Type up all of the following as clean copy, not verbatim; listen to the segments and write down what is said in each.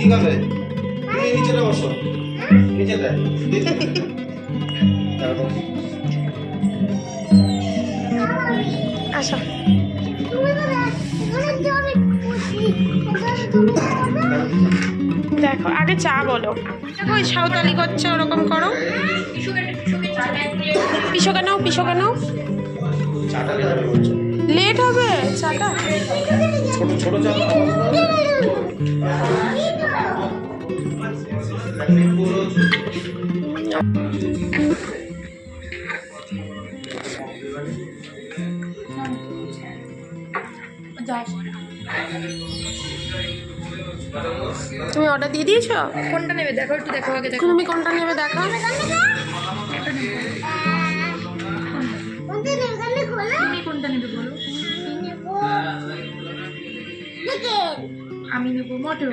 কি খাবে? তুমি নিচেটা বসো, নিচেটা আসো। দেখো আগে চা বলো। দেখো ওই সাঁওতালি করছে ওরকম করো। পিসোকে নাও, পিসোকে নাও। লেট হবে চাটা। ছোট ছোট চা তুমি অর্ডার দিয়ে দিয়েছো? কোনটা নেবে দেখো, একটু দেখো আগে দেখো। তুমি কোনটা নেবে দেখো। তুমি কোনটা নেবে বলো। আমি নেব মটর।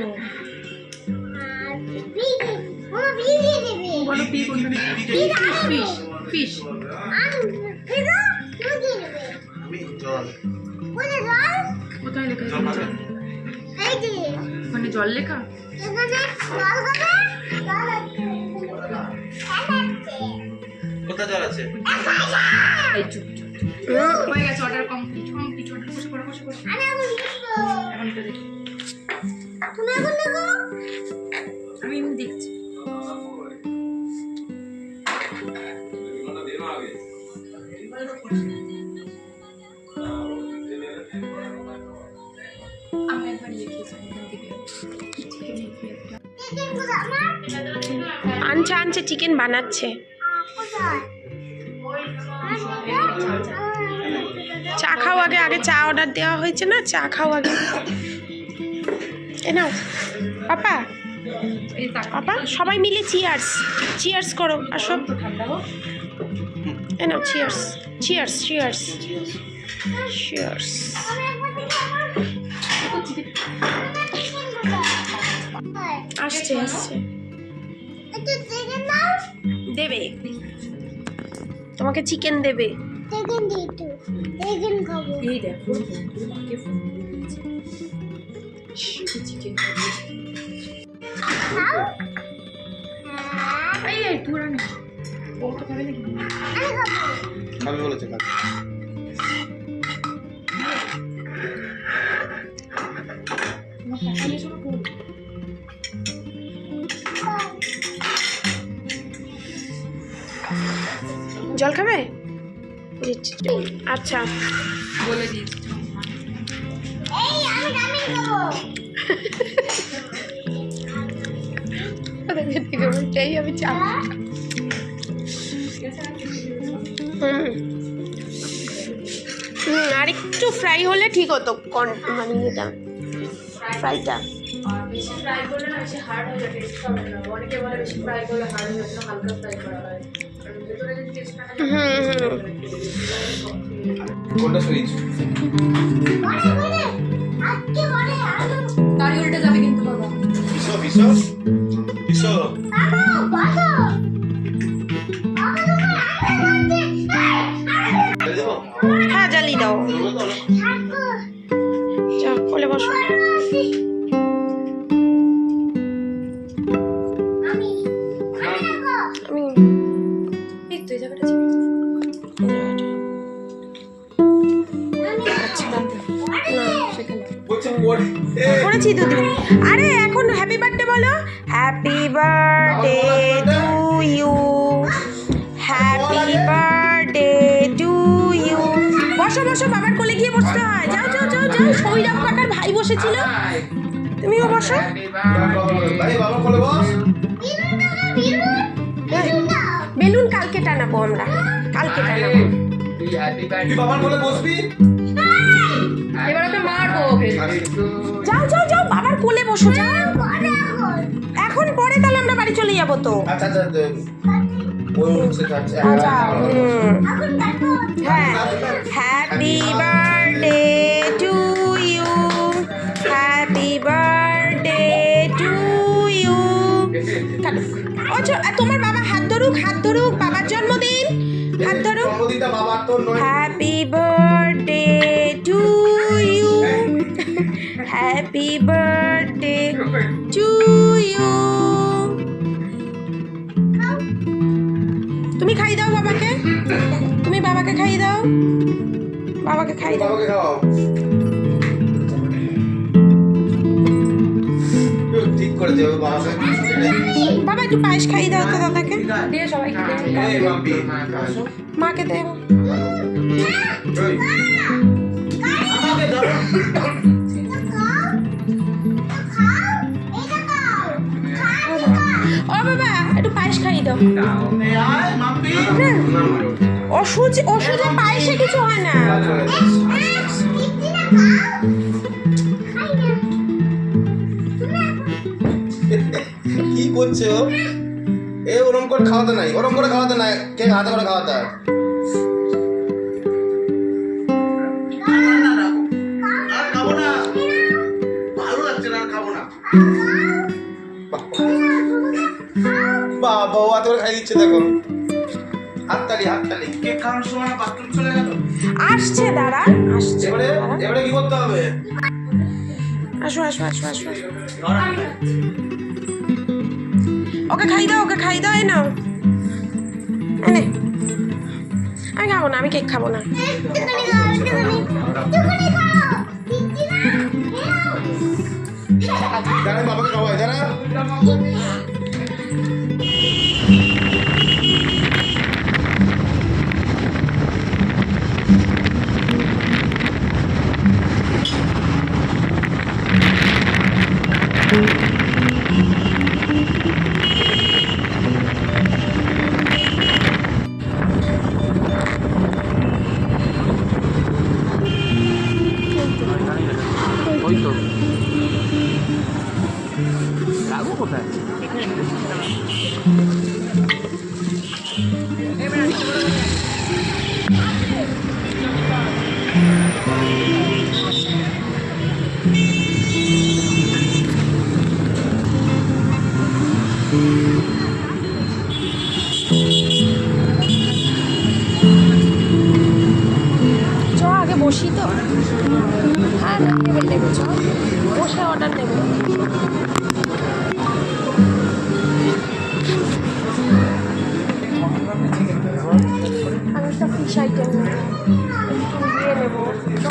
বলো পি কোনটা নেবে। Fish fish. আমি জল কোথায় লেখা আছে? মানে জল লেখা। কোথায় জল আছে? এই চুপ চুপ হয়ে গেছে, অর্ডার কমপ্লিট কমপ্লিট। অর্ডার বসে পড়ো বসে পড়ো। এখন এটা দেখি, আমি এমনি দেখছি। আমি একবার লিখেছি এখান থেকে। আনছে আনছে চিকেন বানাচ্ছে। চা খাও আগে, আগে চা অর্ডার দেওয়া হয়েছে না, চা খাও আগে। এ নাও পাপা, পাপা সবাই মিলে চিয়ার্স, চিয়ার্স করো। আসো, এ নাও চিয়ার্স, চিয়ার্স, চিয়ার্স, চিয়ার্স। আসছে আসছে, দেবে তোমাকে চিকেন দেবে। এই দেখো মাকে ফোন করে দিয়েছে, চিকেন এই তোরা না ও তো খাবে নাকি? খাবে বলেছে খাবে। জল খাবে? আচ্ছা বলে দিয়েছি। আমি চা আর একটু ফ্রাই হলে ঠিক হতো, মানে এটা ফ্রাইটা। বেশি ফ্রাই করলে না বেশি হার্ড হয়ে যাবে, টেস্ট হবে না। অনেকে বলে বেশি ফ্রাই করলে হার্ড হয়ে যাবে, হালকা ফ্রাই করা হয়। ভেতরে যদি টেস্ট না কোনটা সুইচ? গাড়ি উল্টে যাবে কিন্তু বাবা। বিশো বিশো বিশো হ্যাঁ জ্বালিয়ে দাও। যাও কোলে বসো। আমি এই তো এই জায়গাটা ছিল। করেছি দুদিন। আরে এখন হ্যাপি বার্থডে বলো। Happy birthday to you, happy birthday to you. বসো বসো, বাবার কোলে গিয়ে বসতে হয়। যাও যাও যাও যাও, সৌরভ কাকার ভাই বসেছিল, তুমিও বসো। ভাই বাবা কোলে বস। বেলুন কালকে টানাবো আমরা, কালকে টানাবো। তুই বাবার কোলে বসবি? এবার ওকে মারবো ওকে। যাও যাও যাও, বাবার কোলে বসো যাও। এখন পরে তাহলে আমরা বাড়ি চলে যাবো তো। আচ্ছা আচ্ছা ওই উঠছে যাচ্ছে। আচ্ছা হ্যাঁ, happy birthday to you, happy birthday to you. তোমার বাবা হাত ধরুক, হাত ধরুক, বাবার জন্মদিন, হাত ধরুক। জন্মদিনটা বাবার তোর নয়। Happy birthday to you, happy birthday to বাবাকে খাই দাও। বাবাকে খাওয়াও। ঠিক করে দেবো বাবাকে। বাবা একটু পায়েস খাই দাও তো দাদাকে। দিয়ে সবাইকে দে। এই মাম্পি আসো। মাকে দে। ওই। আমাকে দাও। ও বাবা একটু পায়েস খাই দাও। এই আয় মাম্পি। ওষুধে পায়েসে কিছু হয় না। কি করছে ও? এ ওরম করে খাওয়াতে নাই, ওরম করে খাওয়াতে নাই, কে হাতে করে খাওয়াতে হয়? আর খাবো না, ভালো লাগছে না, আর খাবো না। বাবা ও হাতে করে খাই দিচ্ছে, দেখো হাততালি হাততালি। কেক খাওয়ার সময় বাথরুম চলে গেল। আসছে দাঁড়া, আসছে। এবারে কি করতে হবে? আসো আসো আসো আসো। ওকে খাই দাও, ওকে খাই দাও। এই নাও, এনে। আমি খাবো না, আমি কেক খাবো না। দাঁড়া বাবাকে খাওয়াই, দাঁড়া। ওই তো রাগু কোথায়? চ আগে বসি তো। হ্যাঁ না টেবিল নেবো, চ বসে অর্ডার নেবো। আমি একটা ফিশ আইটেম নেবো, দিয়ে নেবো। চ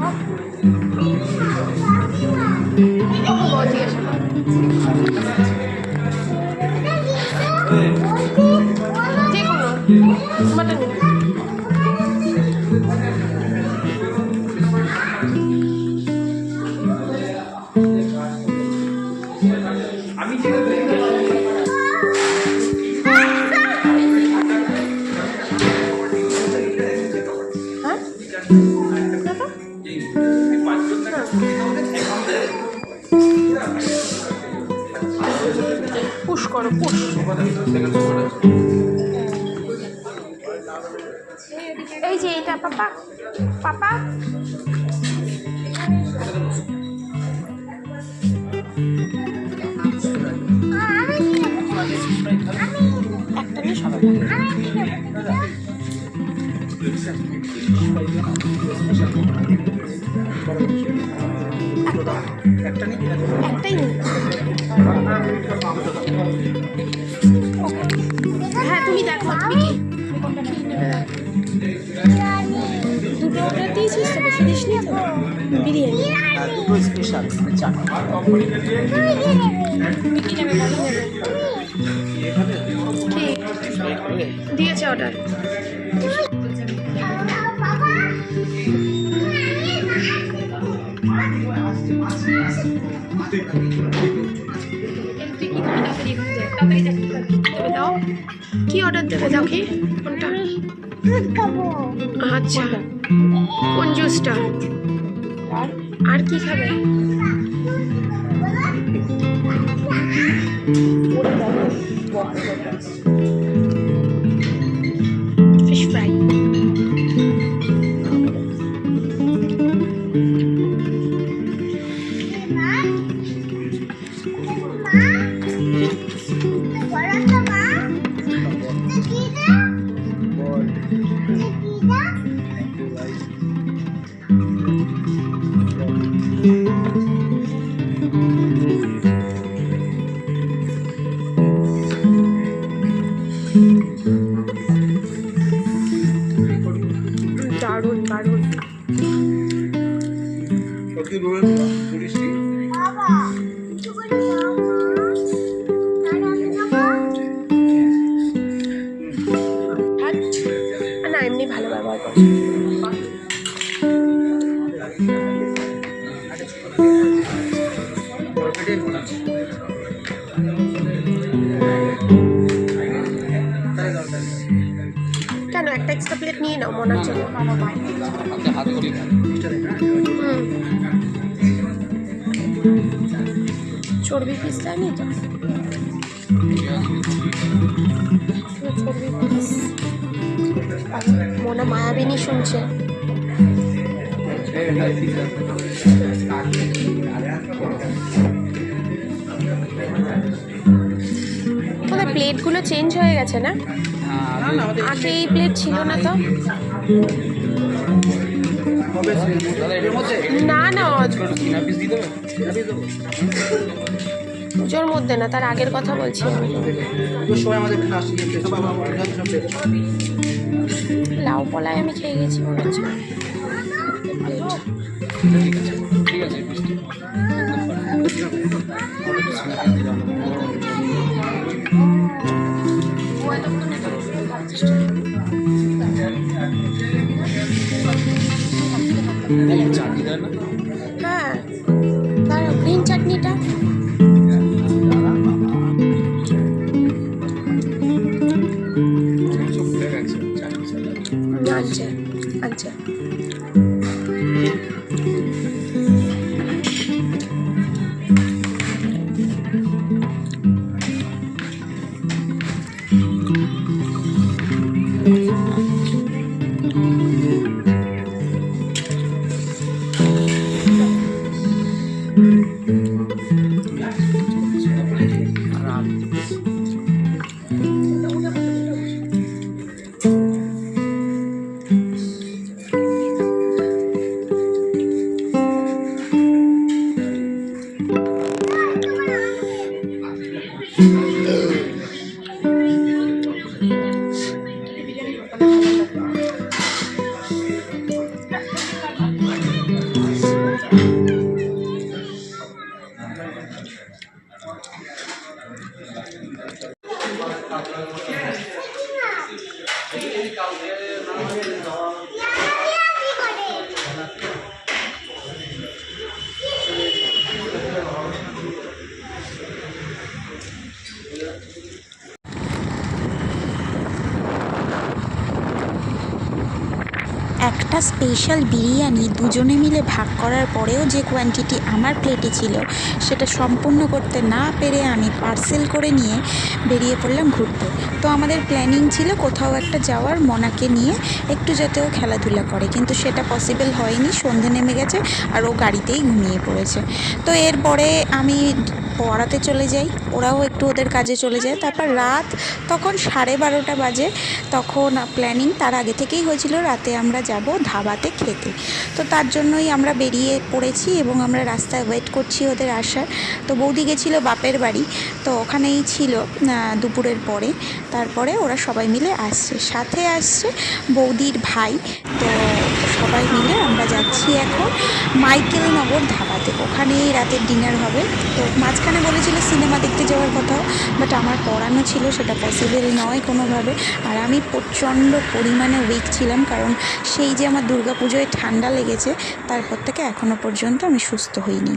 বল জিজ্ঞাসা কর। যে কোনো মাটন নেবো। পুশ করো, পুশ। এই যে এটা পাপা, পাপা একটা নিয়ে সবাই একটাই নিই। হ্যাঁ তুমি দেখো, তুমি কি দুটো অর্ডার দিয়েছিস তো, বেশি দিস নি তো? বিরিয়ানি দুটো স্পেশাল চারটা। তুমি কি নেবে, বলো নেবে? কি দিয়েছে অর্ডার? দেবে দাও, কি অর্ডার দেবে দাও? কি কোনটা? আচ্ছা, কোন জুসটা? আর কি খাবে? Fish fry. দারুণ দারুণ। কি রোল করিসনি? না এমনি ভালো ব্যবহার করছে। কেন একটা এক্সট্রা প্লেট নিয়ে নাও মনার জন্য। চর্বি পিস দেয়নি তো, চর্বি পিস। মোনা মায়াবিনী শুনছে। ওদের প্লেটগুলো চেঞ্জ হয়ে গেছে না? আগে এই প্লেট ছিল না তো। না না পুজোর মধ্যে না, তার আগের কথা বলছি আমি। লাউ পলায় আমি খেয়ে গেছি মনে হচ্ছে। ঠিক আছে চাটনি দেয় না? হ্যাঁ দাঁড়াও, গ্রিন চাটনিটা আনছে আনছে। একটা স্পেশাল বিরিয়ানি দুজনে মিলে ভাগ করার পরেও যে কোয়ান্টিটি আমার প্লেটে ছিল সেটা সম্পূর্ণ করতে না পেরে আমি পার্সেল করে নিয়ে বেরিয়ে পড়লাম ঘুরতে। তো আমাদের প্ল্যানিং ছিল কোথাও একটা যাওয়ার, মনাকে নিয়ে একটু যাতে ও খেলাধুলা করে, কিন্তু সেটা পসিবল হয়নি। সন্ধে নেমে গেছে আর ও গাড়িতেই ঘুমিয়ে পড়েছে। তো এরপরে আমি পড়াতে চলে যাই, ওরাও একটু ওদের কাজে চলে যায়। তারপর রাত তখন 12:30 বাজে। তখন প্ল্যানিং তার আগে থেকেই হয়েছিল রাতে আমরা যাব ধাবাতে খেতে। তো তার জন্যই আমরা বেরিয়ে পড়েছি এবং আমরা রাস্তায় ওয়েট করছি ওদের আসার। তো বৌদি গেছিলো বাপের বাড়ি, তো ওখানেই ছিল দুপুরের পরে। তারপরে ওরা সবাই মিলে আসছে, সাথে আসছে বৌদির ভাই। তো সবাই মিলে আমরা যাচ্ছি এখন মাইকেলনগর ধাবাতে, ওখানেই রাতের ডিনার হবে। তো মাঝখানে বলেছিল সিনেমা দেখতে যাওয়ার কথাও, বাট আমার পড়ানো ছিল, সেটা পসিবল নয় কোনোভাবে। আর আমি প্রচণ্ড পরিমাণে উইক ছিলাম, কারণ সেই যে আমার দুর্গাপুজোয় ঠান্ডা লেগেছে, তারপর থেকে এখনও পর্যন্ত আমি সুস্থ হইনি।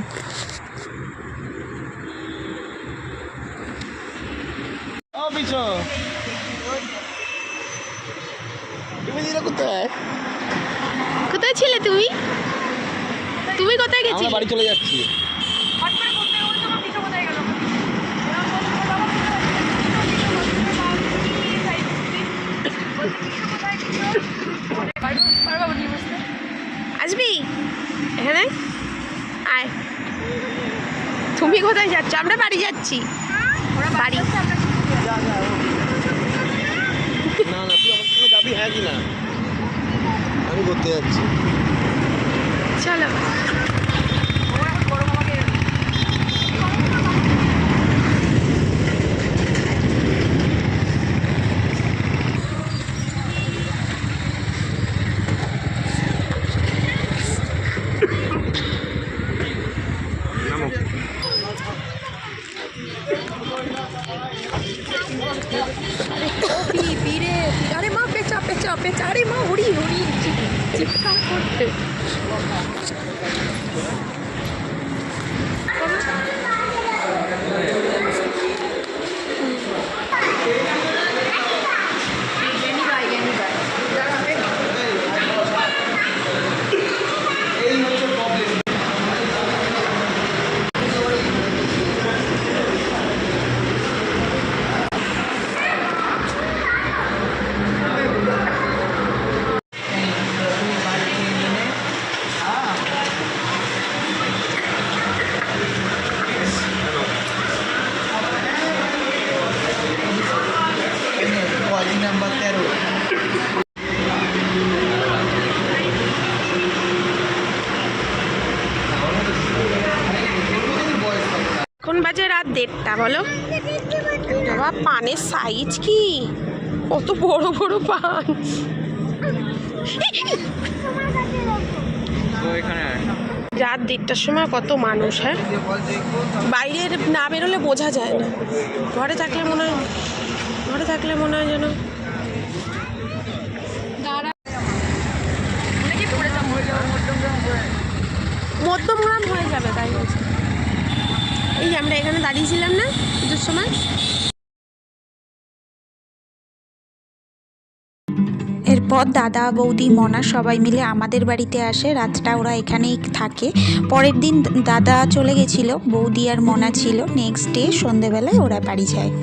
কোথায় ছিলে তুমি? তুমি কোথায় গেছিলে? বাড়ি চলে যাচ্ছি। আসবি এখানে আয়। তুমি কোথায় যাচ্ছ? আমরা বাড়ি যাচ্ছি। বাড়ি না না, তুই আমার সঙ্গে যাবি হ্যাঁ কি না? আমি ঘুরতে যাচ্ছি। চলো। এই হচ্ছে প্রবলেম। नंबर 13 এখন বাজে রাত 1:30 বলো। বাবা পানের সাইজ কি, কত বড় বড় পান। রাত 1:30টার সময় কত মানুষ, হ্যাঁ বাইরের না বেরোলে বোঝা যায় না, ঘরে থাকলে মনে হয় যেন মধ্যমগ্রাম হয়ে যাবে, তাই বলছি। এই আমরা এখানে দাঁড়িয়েছিলাম না পুজোর সময়। এরপর দাদা বৌদি মনা সবাই মিলে আমাদের বাড়িতে আসে, রাতটা ওরা এখানেই থাকে। পরের দিন দাদা চলে গেছিলো, বৌদি আর মনা ছিল, নেক্সট ডে সন্ধেবেলায় ওরা বাড়ি যায়।